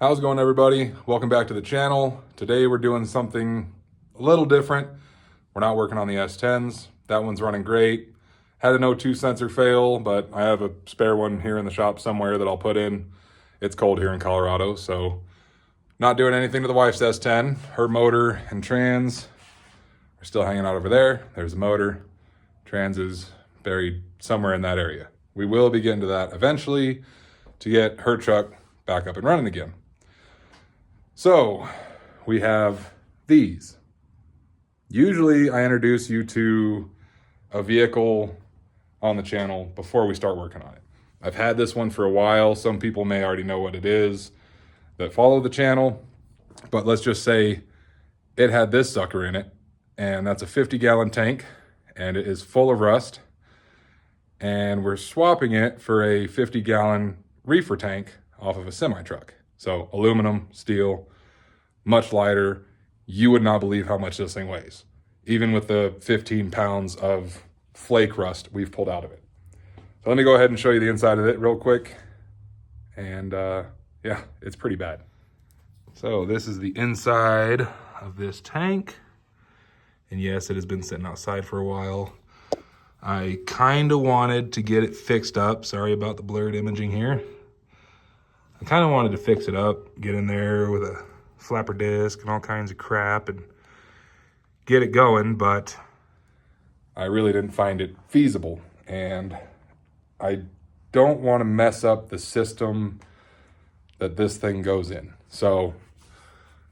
How's it going, everybody? Welcome back to the channel. Today we're doing something a little different. We're not working on the S10s. That one's running great. Had an O2 sensor fail, but I have a spare one here in the shop somewhere that I'll put in. It's cold here in Colorado, so not doing anything to the wife's S10. Her motor and trans are still hanging out over there. There's a motor. Trans is buried somewhere in that area. We will be getting to that eventually to get her truck back up and running again. So we have these. Usually I introduce you to a vehicle on the channel before we start working on it. I've had this one for a while. Some people may already know what it is that follow the channel, but let's just say it had this sucker in it, and that's a 50-gallon tank, and it is full of rust, and we're swapping it for a 50-gallon reefer tank off of a semi-truck. So aluminum, steel, much lighter. You would not believe how much this thing weighs, even with the 15 pounds of flake rust we've pulled out of it. So let me go ahead and show you the inside of it real quick. And yeah, it's pretty bad. So this is the inside of this tank. And yes, it has been sitting outside for a while. I kind of wanted to get it fixed up. Sorry about the blurred imaging here. I kind of wanted to fix it up, get in there with a flapper disc and all kinds of crap and get it going, but I really didn't find it feasible. And I don't want to mess up the system that this thing goes in. So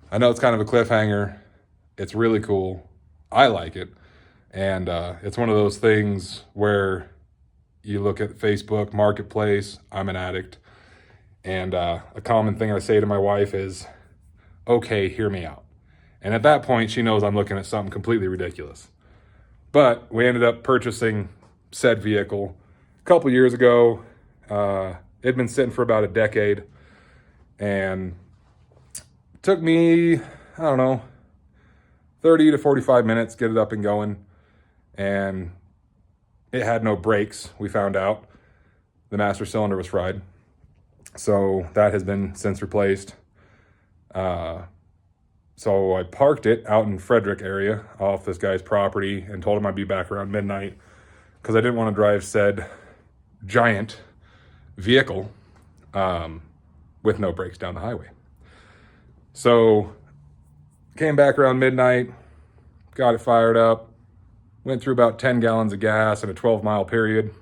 I know it's kind of a cliffhanger. It's really cool. I like it. And it's one of those things where you look at Facebook Marketplace, I'm an addict. And a common thing I say to my wife is, okay, hear me out. And at that point, she knows I'm looking at something completely ridiculous. But we ended up purchasing said vehicle a couple years ago. It'd been sitting for about a decade. And it took me, I don't know, 30 to 45 minutes, get it up and going. And it had no brakes, we found out. The master cylinder was fried. So that has been since replaced. So I parked it out in Frederick area off this guy's property and told him I'd be back around midnight because I didn't want to drive said giant vehicle with no brakes down the highway. So came back around midnight, got it fired up, went through about 10 gallons of gas in a 12-mile period.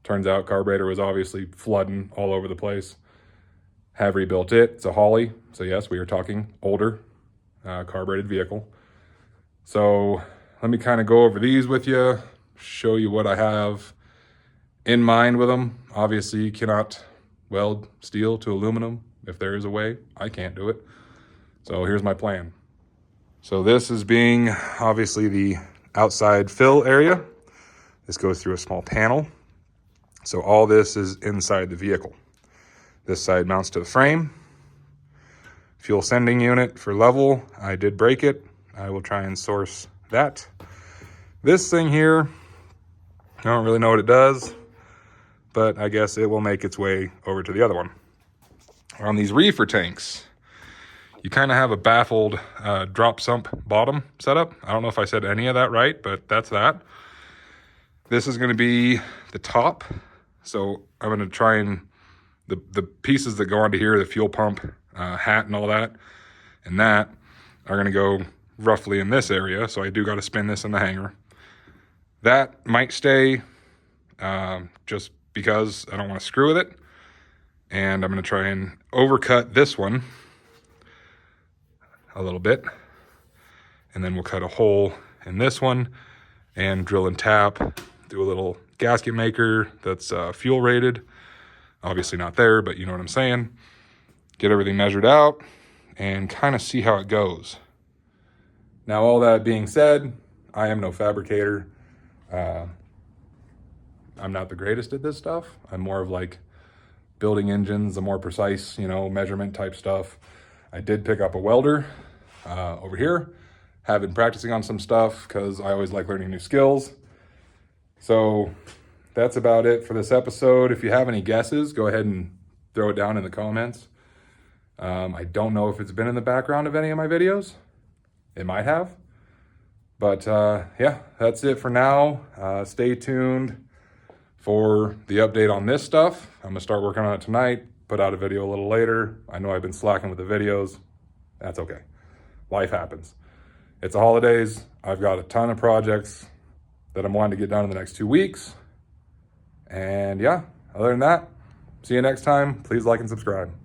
Turns out carburetor was obviously flooding all over the place. Have rebuilt it. It's a Holly. So yes, we are talking older carbureted vehicle. So let me kind of go over these with you, show you what I have in mind with them. Obviously, you cannot weld steel to aluminum. If there is a way, I can't do it. So here's my plan. So this is being obviously the outside fill area. This goes through a small panel. So all this is inside the vehicle. This side mounts to the frame. Fuel sending unit for level. I did break it. I will try and source that. This thing here, I don't really know what it does, but I guess it will make its way over to the other one. On these reefer tanks, you kind of have a baffled drop sump bottom setup. I don't know if I said any of that right, but that's that. This is going to be the top. So I'm going to try and the pieces that go onto here, the fuel pump, hat and all that, and that are going to go roughly in this area. So I do got to spin this in the hanger. That might stay just because I don't want to screw with it. And I'm going to try and overcut this one a little bit. And then we'll cut a hole in this one and drill and tap, do a little gasket maker that's fuel rated. Obviously not there, but you know what I'm saying. Get everything measured out and kind of see how it goes. Now, all that being said, I am no fabricator. I'm not the greatest at this stuff. I'm more of like building engines, the more precise, measurement type stuff. I did pick up a welder over here. Have been practicing on some stuff because I always like learning new skills. So that's about it for this episode. If you have any guesses, go ahead and throw it down in the comments. I don't know if it's been in the background of any of my videos. It might have. But yeah, that's it for now. Stay tuned for the update on this stuff. I'm gonna start working on it tonight, put out a video a little later. I know I've been slacking with the videos. That's okay. Life happens. It's the holidays. I've got a ton of projects that I'm wanting to get done in the next 2 weeks. And yeah, other than that, see you next time. Please like and subscribe.